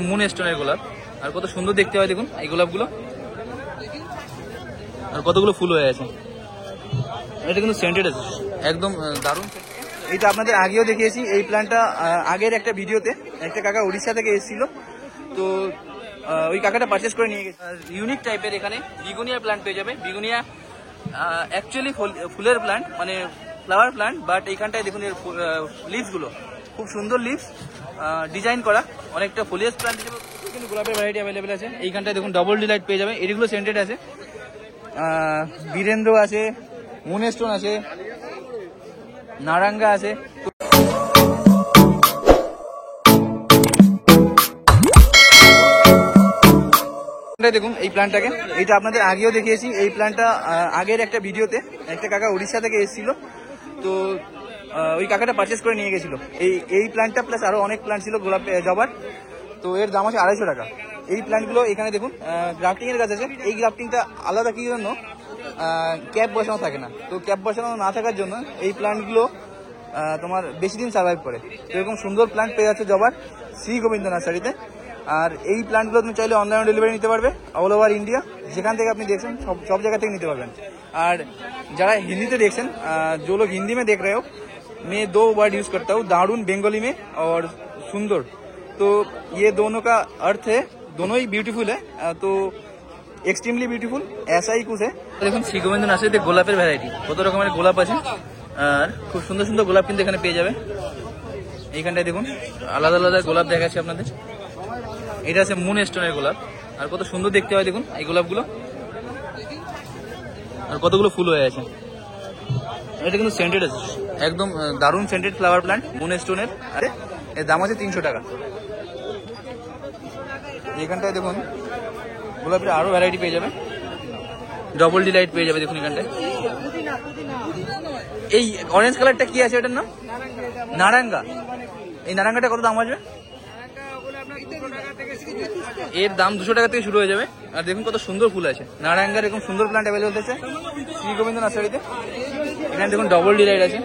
Moon স্টোনের গোলাপ, আর কত সুন্দর দেখতে হয় দেখুন এই গোলাপগুলো, আর কতগুলো ফুল হয়ে আছে। এটা কিন্তু সেন্টেড আছে, একদম দারুণ। এইটা আপনাদের আগেও দেখিয়েছি এই প্ল্যান্টটা, আগের একটা ভিডিওতে একটা কাকা উড়িষ্যা থেকে এসেছিল, তো ওই কাকাটা পারচেস করে নিয়ে গেছে। ইউনিক টাইপের এখানে বিগুনিয়া প্ল্যান্ট পেয়ে যাবে। বিগুনিয়া অ্যাকচুয়ালি ফুলের প্ল্যান্ট, মানে ফ্লাওয়ার প্ল্যান্ট, বাট এইখানটায় দেখুন এর লিভসগুলো খুব সুন্দর লিভস, ডিজাইন করা, অনেকটা ফোলিয়াস প্ল্যান্ট হিসেবে কিন্তু গোলাপের ভ্যারাইটি অ্যাভেলেবেল আছে। এইখানটায় দেখুন ডবল ডিলাইট পেয়ে যাবে, এগুলো সেন্টেড আছে, বীরেন্দ্র আছে, মুনস্টোন আছে, নারাঙ্গা আছে। দেখুন এই প্ল্যান্টটাকে, এইটা আপনাদের আগেও দেখিয়েছি এই প্ল্যান্টটা, আগের একটা ভিডিওতে একটা কাকা উড়িষ্যা থেকে এসেছিল, তো ওই কাকাটা পারচেস করে নিয়ে গেছিল। এই প্ল্যান্টটা প্লাস আরো অনেক প্ল্যান্ট ছিল গোলাপ জবার, তো এর দাম আছে 250 টাকা। এই প্ল্যান্টগুলো এখানে দেখুন গ্রাফটিং এর কাজ আছে। এই গ্রাফটিংটা আলাদা কি জন্য, ক্যাপ বসানো থাকে না, তো ক্যাপ বসানো না থাকার জন্য এই প্ল্যান্টগুলো তোমার বেশি দিন সার্ভাইভ করে। তো এরকম সুন্দর প্ল্যান্ট পেয়ে যাচ্ছে জবার শ্রী গোবিন্দ নার্সারিতে। আর এই প্ল্যান্টগুলো তুমি চাইলে অনলাইন ডেলিভারি নিতে পারবে অল ওভার ইন্ডিয়া, যেখান থেকে আপনি দেখছেন সব জায়গা থেকে নিতে পারবেন। আর যারা হিন্দিতে দেখছেন, जो लोग हिंदी में देख रहे हो, मैं 2 वर्ड यूज करता हूँ, दारुण बेंगोली में और सुंदर, तो ये दोनों का अर्थ है, दोनों ही ब्यूटीफुल है, तो एक्सट्रीमली ब्यूटीफुल ऐसा ही कुछ है। দেখুন শ্রী গোবিন্দ নার্সারিতে গোলাপের ভ্যারাইটি, কত রকমের গোলাপ আছে, আর খুব সুন্দর সুন্দর গোলাপ কিন্তু এখানে পেয়ে যাবে। এইখানটায় দেখুন আলাদা আলাদা গোলাপ দেখাচ্ছি আপনাদের। এটা আছে মুন স্টোনের গোলাপ, আর কত সুন্দর দেখতে হয় দেখুন এই গোলাপগুলো, আর কতগুলো ফুল হয়ে আছে। এটা কিন্তু সেন্টেড আছে, একদম দারুণ সেন্টেড ফ্লাওয়ার প্ল্যান্ট মুন স্টোনের। আরে এর দাম আছে 300 টাকা। এখানটায় দেখুন গোলাপের আরো ভ্যারাইটি পেয়ে যাবে, ডবল ডিলাইট পেয়ে যাবে দেখুন এখানটায়। এই অরেঞ্জ কালারটা কি আছে এটার নাম? নারাঙ্গা। এই নারাঙ্গাটা কত দাম আসবে? এর দাম 200 টাকা থেকে শুরু হয়ে যাবে। আর দেখুন কত সুন্দর ফুল আছে, নারাঙ্গার এরকম সুন্দর প্ল্যান্ট অ্যাভেলেবল আছে শ্রী গোবিন্দ নার্সারিতে। এখানে দেখুন ডবল ডিলাইট আছে,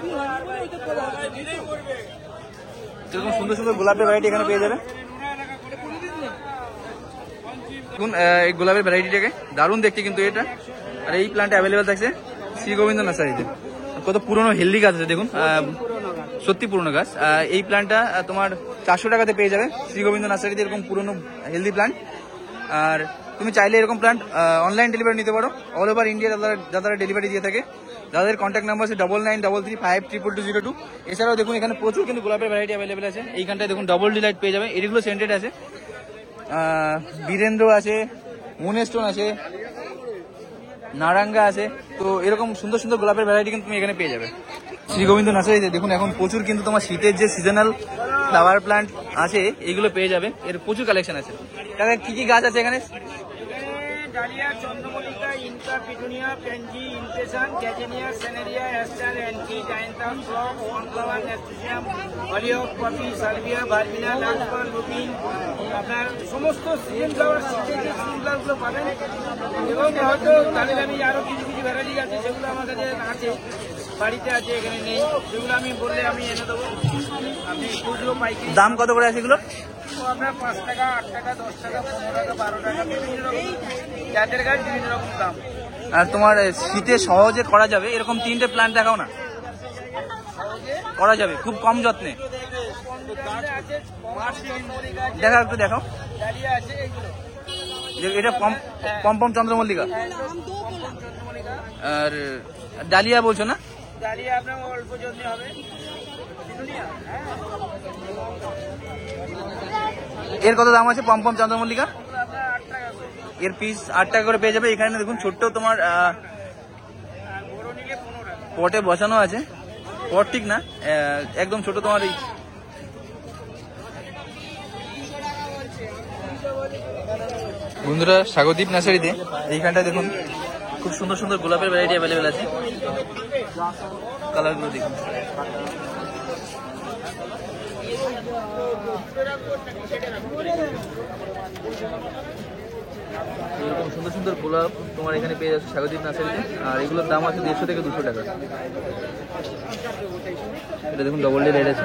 এরকম সুন্দর সুন্দর গোলাপের ভ্যারাইটি এখানে পেয়ে যাবে। দেখুন এই গোলাপের ভ্যারাইটিটাকে দারুণ দেখতে কিন্তু এটা, আর এই প্ল্যান্ট অ্যাভেলেবল থাকছে শ্রী গোবিন্দ নার্সারিতে। কত পুরনো হেলদি গাছ আছে দেখুন, সত্যি পুরনো গাছ। এই প্ল্যান্টটা তোমার 400 টাকাতে পেয়ে যাবে শ্রী গোবিন্দ নার্সারিতে, এরকম পুরনো হেলদি প্ল্যান্ট। আর তুমি চাইলে এরকম প্ল্যান্ট অনলাইন ডেলিভারি নিতে পারো অল ওভার ইন্ডিয়া, যারা ডেলিভারি দিয়ে থাকে। যাদের কন্ট্যাক্ট নাম্বার আছে 9933523202। এছাড়াও দেখুন এখানে প্রচুর কিন্তু গোলাপের ভ্যারাইটি অ্যাভেলেবল আছে। এইখানটায় দেখুন ডবল ডিলাইট পেয়ে যাবে, এগুলো সেন্টেড আছে, বীরেন্দ্র আছে, মুনস্টোন আছে, নারাঙ্গা আছে। তো এরকম সুন্দর সুন্দর গোলাপের ভ্যারাইটি কিন্তু তুমি এখানে পেয়ে যাবে শ্রী গোবিন্দ নার্সারিতে। দেখুন এখন প্রচুর কিন্তু তোমার শীতের যে সিজনাল ফ্লাওয়ার প্ল্যান্ট আছে এইগুলো পেয়ে যাবে, এর প্রচুর কালেকশন আছে। তাহলে কি কি গাছ আছে এখানে? ডালিয়া, চন্দ্রমল্লিকা, ইনকা, পিটুনিয়া, পেনজি, ইনটেশন, ক্যাজেনিয়া, সেনেরিয়া, অ্যাস্টার, অ্যান্টি, dianthus, phlox, cornflower, nasturtium, hollyhock, poppy, salvia, verbena, লালপাল, রুবিন, আপনার সমস্ত সিজন ফ্লাওয়ার, শীতের যে সিজন ফ্লাওয়ারগুলো পাবেন। এবং হয়তো তাহলে আমি আরও কিছু কিছু ভ্যারাইটি আছে যেগুলো আমার কাছে আছে, বাড়িতে আছে, এখানে নেই, সেগুলো আমি বললে আমি এনে দেবো। আপনি খুচরো পাইকারি দাম কত করে আছে এগুলো? আপনার 5 টাকা, 8 টাকা, 10 টাকা, 15 টাকা, 12 টাকা, বিভিন্ন রকম জাতের গাছ, বিভিন্ন রকম দাম। আর তোমার শীতে সহজে করা যাবে এরকম 3টে প্ল্যান্ট দেখাও না, করা যাবে খুব কম যত্নে। দেখা একটু দেখাও। এটা পম্পম চন্দ্রমল্লিকা, আর ডালিয়া বলছো না? ডালিয়া আপনার অল্প যত্নে হবে। এর কত দাম আছে পম্পম চন্দ্রমল্লিকা? এর পিস 8 টাকা করে পেয়ে যাবে। এখানে দেখুন ছোট্ট তোমার পটে বসানো আছে, পট ঠিক না, একদম ছোট তোমার। এই বন্ধুরা স্বাগতিক নার্সারিতে এইখানটা দেখুন খুব সুন্দর সুন্দর গোলাপের ভ্যারাইটি অ্যাভেলেবেল আছে, কালারগুলো দেখুন। এরকম সুন্দর সুন্দর গোলাপ তোমার এখানে পেয়ে যাচ্ছে স্বাগতিক নার্সারিতে, আর এগুলোর দাম আছে 150 থেকে 200 টাকা। এটা দেখুন ডবল ডি লাইট আছে।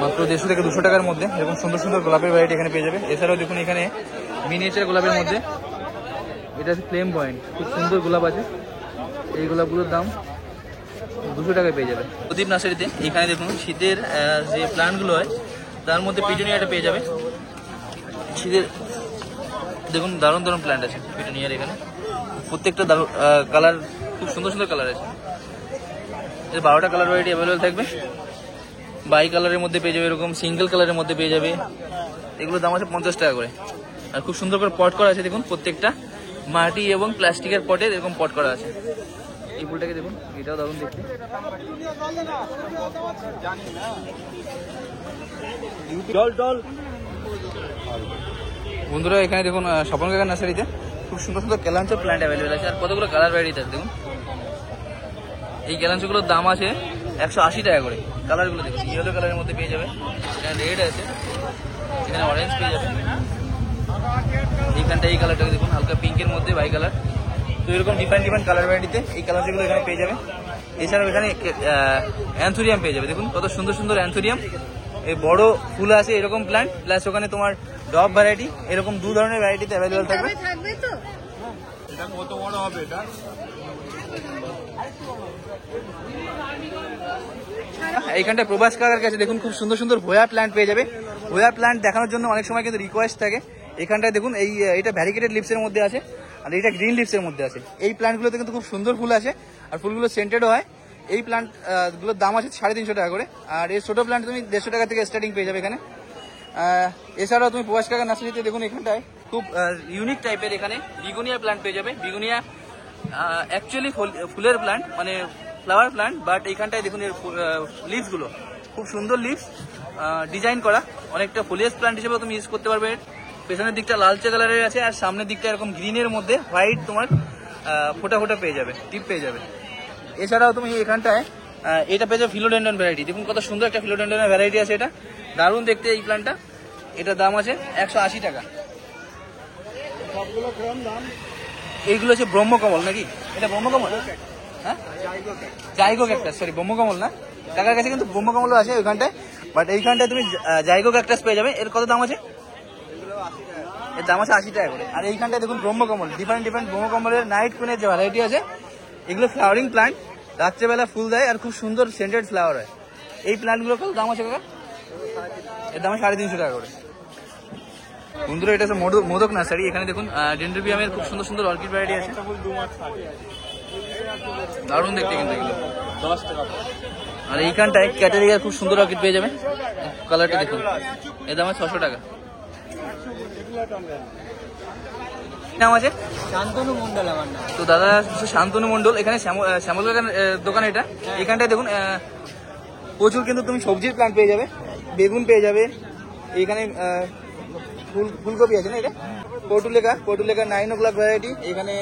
মাত্র 150 থেকে 200 টাকার মধ্যে এরকম সুন্দর সুন্দর গোলাপের ভ্যারাইটি এখানে পেয়ে যাবে। এছাড়াও দেখুন এখানে মিনিয়েচার গোলাপের মধ্যে এটা আছে ফ্লেম পয়েন্ট, খুব সুন্দর গোলাপ আছে। এই গোলাপগুলোর দাম 200 টাকায় পেয়ে যাবে প্রদীপ নার্সারিতে। এখানে দেখুন শীতের যে প্ল্যান্টগুলো হয় তার মধ্যে পিটুনিয়াটা পেয়ে যাবে। শীতের দেখুন দারুণ দারুণ প্ল্যান্ট আছে পিটুনিয়ার এখানে, প্রত্যেকটা দারুণ কালার, খুব সুন্দর সুন্দর কালার আছে। 12টা কালার ভ্যারাইটি অ্যাভেলেবেল থাকবে। বাই কালারের মধ্যে পেয়ে যাবে, এরকম সিঙ্গেল কালারের মধ্যে পেয়ে যাবে। এগুলোর দাম আছে 50 টাকা করে। আর খুব সুন্দর করে পট করা আছে, দেখুন প্রত্যেকটা মাটি এবং প্লাস্টিকের পটে এরকম পট করা আছে। এই ফুলটাকে দেখুন, এটাও দারুণ দেখতে। বন্ধুরা এখানে দেখুন স্বপন কাকার নার্সারিতে খুব সুন্দর সুন্দর ক্যালাঞ্চো প্ল্যান্ট অ্যাভেলেবেল আছে। আর কতগুলো কালার ভ্যারাইটি আছে দেখুন। এই ক্যালাঞ্চোগুলোর দাম আছে 180 টাকা করে। কালারগুলো দেখুন, ইয়েলো কালারের মধ্যে পেয়ে যাবে, এখানে রেড আছে, এখানে অরেঞ্জ পেয়ে যাবে। এইখানটা এই কালারটাকে দেখুন, হালকা পিঙ্কের মধ্যে বাই কালার। তো এরকম ডিফারেন্ট ডিফারেন্ট কালার ভ্যারাইটিতে এই কালারগুলো এখানে পেয়ে যাবে। এছাড়াও এখানে অ্যান্থুরিয়াম পেয়ে যাবে, দেখুন কত সুন্দর সুন্দর অ্যান্থুরিয়াম। এই বড় ফুল আছে এরকম প্ল্যান্ট, প্লাস ওখানে তোমার ডব ভ্যারাইটি, এরকম 2 ধরনের ভ্যারাইটিতে অ্যাভেলেবেল থাকবে। এইখানটা প্রভাস কাকার কাছে দেখুন খুব সুন্দর সুন্দর ভোয়া প্ল্যান্ট পেয়ে যাবে। ভোয়া প্ল্যান্ট দেখানোর জন্য অনেক সময় কিন্তু রিকোয়েস্ট থাকে। এখানটায় দেখুন এইটা ভ্যারিকেটেড লিপসের মধ্যে আছে, আর এইটা গ্রিন লিপসের মধ্যে আছে। এই প্ল্যান্টগুলোতে কিন্তু খুব সুন্দর ফুল আছে, আর ফুলগুলো সেন্টেডও হয়। এই প্ল্যান্ট গুলোর দাম আছে 350 টাকা করে। আর এই ছোটো প্ল্যান্ট তুমি 150 টাকা থেকে স্টার্টিং পেয়ে যাবে এখানে। এছাড়াও তুমি প্রভাস কাকার নার্সারিতে দেখুন এখানটায় খুব ইউনিক টাইপের এখানে বিগুনিয়া প্ল্যান্ট পেয়ে যাবে। বিগুনিয়া অ্যাকচুয়ালি ফুলের প্ল্যান্ট, মানে ফ্লাওয়ার প্ল্যান্ট, বাট এইখানটায় দেখুন এর লিভসগুলো খুব সুন্দর লিভস ডিজাইন করা, অনেকটা ফোলিয়াস প্ল্যান্ট হিসেবে তুমি ইউজ করতে পারবে। পেছনের দিকটা লালচে কালারের আছে, আর সামনের দিকটা এরকম গ্রিনের মধ্যে হোয়াইট তোমার ফোটা ফোটা পেয়ে যাবে, টিপ পেয়ে যাবে। এছাড়াও তুমি এখানটায় এটা পেয়ে যাবে ফিলোডেন্ড্রন ভ্যারাইটি। দেখুন কত সুন্দর একটা ফিলোডেন্ড্রনের ভ্যারাইটি আছে, এটা দারুণ দেখতে এই প্ল্যান্টটা। এটার দাম আছে 180 টাকা। এইগুলো হচ্ছে ব্রহ্মকমল নাকি? এটা ব্রহ্মকমল, হ্যাঁ জাইগো ক্যাকটাস, সরি ব্রহ্মকমল না। কাকার কাছে কিন্তু ব্রহ্মকমলও আছে ওইখানটায়, বাট এইখানটায় তুমি জাইগো ক্যাকটাস পেয়ে যাবে। এর কত দাম আছে? এর দাম আছে 80 টাকা করে। আর এইখানটায় দেখুন ব্রহ্মকমল, ডিফারেন্ট ডিফারেন্ট ব্রহ্মকমলের নাইট কুইনের যে ভ্যারাইটি আছে, এগুলো ফ্লাওয়ারিং প্ল্যান্ট, রাত্রেবেলা ফুল দেয় আর খুব সুন্দর সেন্টেড ফ্লাওয়ার হয়। এই প্ল্যান্টগুলোর কত দাম আছে কাকা? এর দাম 350 টাকা করে। বন্ধুরা এটা হচ্ছে মোদক নার্সারি। এখানে দেখুন ডেন্ড্রোবিয়ামের খুব সুন্দর সুন্দর অর্কিড ভ্যারাইটি আছে, দারুণ দেখতে কিন্তু এগুলো 10 টাকা। আর এইখানটায় ক্যাটারিয়ার খুব সুন্দর অর্কিড পেয়ে যাবে, কালারটা দেখুন, এর দাম আছে 600 টাকা। নাম আছে শান্তনু মন্ডল আমার নাম। তো দাদা শান্তনু মন্ডল, এখানে শ্যামল কাকার দোকান এটা। এখানটায় দেখুন প্রচুর কিন্তু তুমি সবজির প্ল্যান্ট পেয়ে যাবে, বেগুন পেয়ে যাবে। এইখানে ফুলকপি আছে না, এটা পটুলেখা 9 o'clock ভ্যারাইটি। এখানে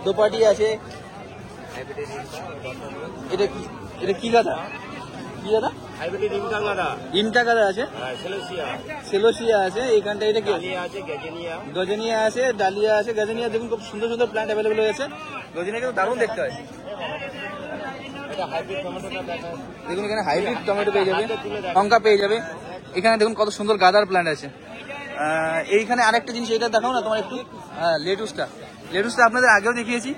দোপাটি আছে। এটা কি গাদা? কি গাদা? ইনটা গাদা আছে, সেলোসিয়া আছে। এইখানটা এটা কি গজনিয়া আছে, ডালিয়া আছে, গজনিয়া। দেখুন খুব সুন্দর সুন্দর প্ল্যান্ট অ্যাভেলেবল হয়েছে। গজনিয়া কিন্তু দারুণ দেখতে হয়। দেখুন এখানে হাইব্রিড টমেটো পেয়ে যাবে, লঙ্কা পেয়ে যাবে। এখানে দেখুন কত সুন্দর গাদার প্ল্যান্ট আছে। এইখানে আরেকটা জিনিস, এটা দেখাও না তোমার একটু, লেটুসটা আপনাদের আগেও দেখিয়েছি।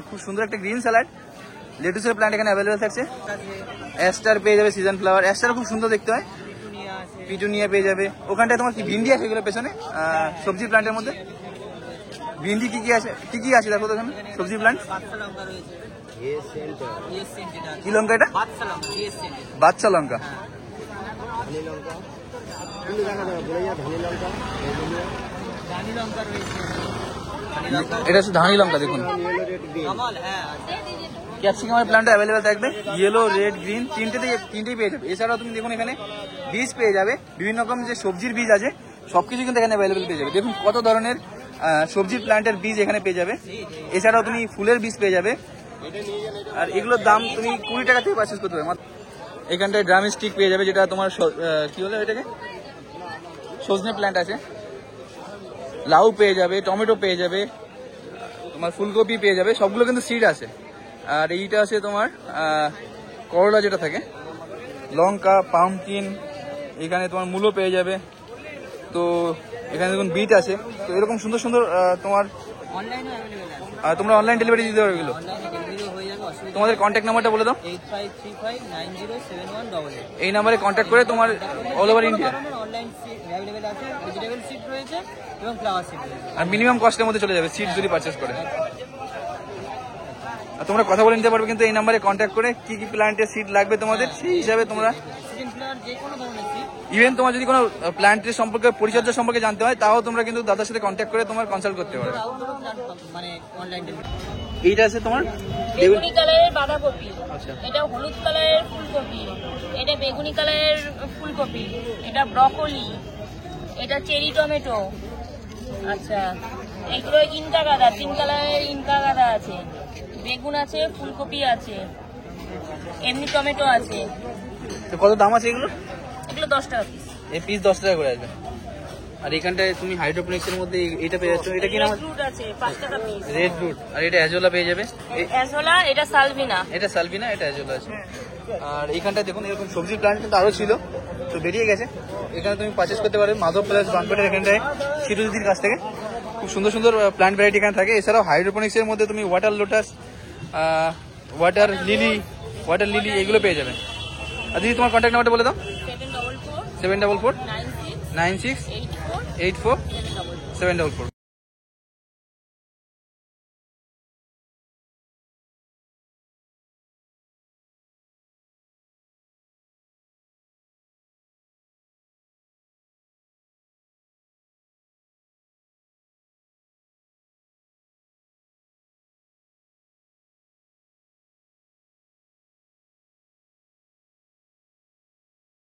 খুব সুন্দর একটা গ্রিন স্যালাড, লেটুসের প্ল্যান্ট এখানে অ্যাভেলেবল থাকছে। অ্যাস্টার পেয়ে যাবে, সিজন ফ্লাওয়ার। অ্যাস্টার খুব সুন্দর দেখতে হয়। পিটুনিয়া পেয়ে যাবে। ওখানটায় তোমার কি ভিন্ডি আছে এগুলো পেছনে সবজি প্ল্যান্টের মধ্যে? ভিন্ডি কি কি আছে দেখো তো এখানে সবজি প্ল্যান্ট। কি লঙ্কা এটা? বাচ্চা লঙ্কা। এটা হচ্ছে ধানি লঙ্কা। দেখুন ক্যাপসিকামের প্ল্যান্ট অ্যাভেলেবেল থাকবে, ইয়েলো, রেড, গ্রিন, তিনটেই পেয়ে যাবে। এছাড়াও তুমি দেখুন এখানে বীজ পেয়ে যাবে, বিভিন্ন রকম যে সবজির বীজ আছে সবকিছু কিন্তু এখানে অ্যাভেলেবেল পেয়ে যাবে। দেখুন কত ধরনের সবজির প্ল্যান্টের বীজ এখানে পেয়ে যাবে। এছাড়াও তুমি ফুলের বীজ পেয়ে যাবে। আর এগুলোর দাম তুমি 20 টাকা থেকে পারচেস করতে পারবে। এখানটায় ড্রাম স্টিক পেয়ে যাবে, যেটা তোমার কি বলে এটাকে, সজনে প্ল্যান্ট আছে। লাউ পেয়ে যাবে, টমেটো পেয়ে যাবে, তোমার ফুলকপি পেয়ে যাবে, সবগুলো কিন্তু সিড আছে। আর এইটা আছে তোমার করলা যেটা থাকে, লঙ্কা, পাম্পকিন, এখানে তোমার মূলো পেয়ে যাবে। তো এখানে দেখুন বিট আছে। তো এরকম সুন্দর সুন্দর তোমার অনলাইনে অ্যাভেলেবেল আছে, তোমরা অনলাইন ডেলিভারি দিতে পারবে এগুলো। অনলাইনে ডেলিভারি হয়ে যাবে, অসুবিধা তোমাদের কন্ট্যাক্ট নাম্বারটা বলে দাও। 8535907188। এই নাম্বারে কন্ট্যাক্ট করে তোমার all over India. Online seat available আছে, ভেজিটেবল সিট রয়েছে এবং ফ্লাওয়ার সিট রয়েছে। আর মিনিমাম কস্টের মধ্যে চলে যাবে সিট যদি পারচেস করে। আর তোমরা কথা বলে নিতে পারবে কিন্তু এই নাম্বারে কন্ট্যাক্ট করে কি কি প্ল্যান্টের সিট লাগবে তোমাদের, সেই হিসাবে তোমরা সিজন ফ্লাওয়ার যে কোনো ধরনের সিট। ইভেন তোমার যদি কোনো প্ল্যান্টের সম্পর্কে পরিচর্যা সম্পর্কে জানতে হয় তাও তোমরা কিন্তু দাদার সাথে কন্ট্যাক্ট করে তোমার কনসাল্ট করতে পারবে। আউটডোর প্ল্যান্ট মানে অনলাইন ডেলিভারি। এইটা আছে তোমার বেগুনি কালারের বাঁধাকপি, আচ্ছা। এটা হলুদ কালারের ফুলকপি, এটা বেগুনি কালারের ফুলকপি, এটা ব্রকলি, এটা চেরি টমেটো। আচ্ছা, এগুলো ইনকা গাঁদা, 3 কালারের ইনকা গাঁদা আছে, বেগুন আছে, ফুলকপি আছে, এমনি টমেটো আছে। তো কত দাম আছে এগুলো? এগুলো 10 টাকা পিস। এই পিস 10 টাকা করে আসবে। আর এখানটায় তুমি হাইড্রোপনিক্সের মধ্যে এটা পেয়ে যাচ্ছ, এটা কি নাম? রেড রুট আছে 5 টাকা পিস। Red root. আর এটা অ্যাজোলা পেয়ে যাবে। অ্যাজোলা, এটা সালভিনা। এটা সালভিনা, এটা অ্যাজোলা আছে। আর এইখানটায় দেখুন এরকম সবজির প্ল্যান্ট কিন্তু আরো ছিল, তো বেরিয়ে গেছে। এখানে তুমি পারচেস করতে পারবে মাধব প্লাস বানপেটের এখানটায় শিরুদিদির কাছ থেকে। খুব সুন্দর সুন্দর প্ল্যান্ট ভ্যারাইটি এখানে থাকে। এছাড়াও হাইড্রোপনিক্সের মধ্যে তুমি ওয়াটার লোটাস, ওয়াটার লিলি এগুলো পেয়ে যাবে। আর দিদি তোমার কন্ট্যাক্ট নাম্বারটা বলে দাও। 744 744 96 96 84 84 744। 744।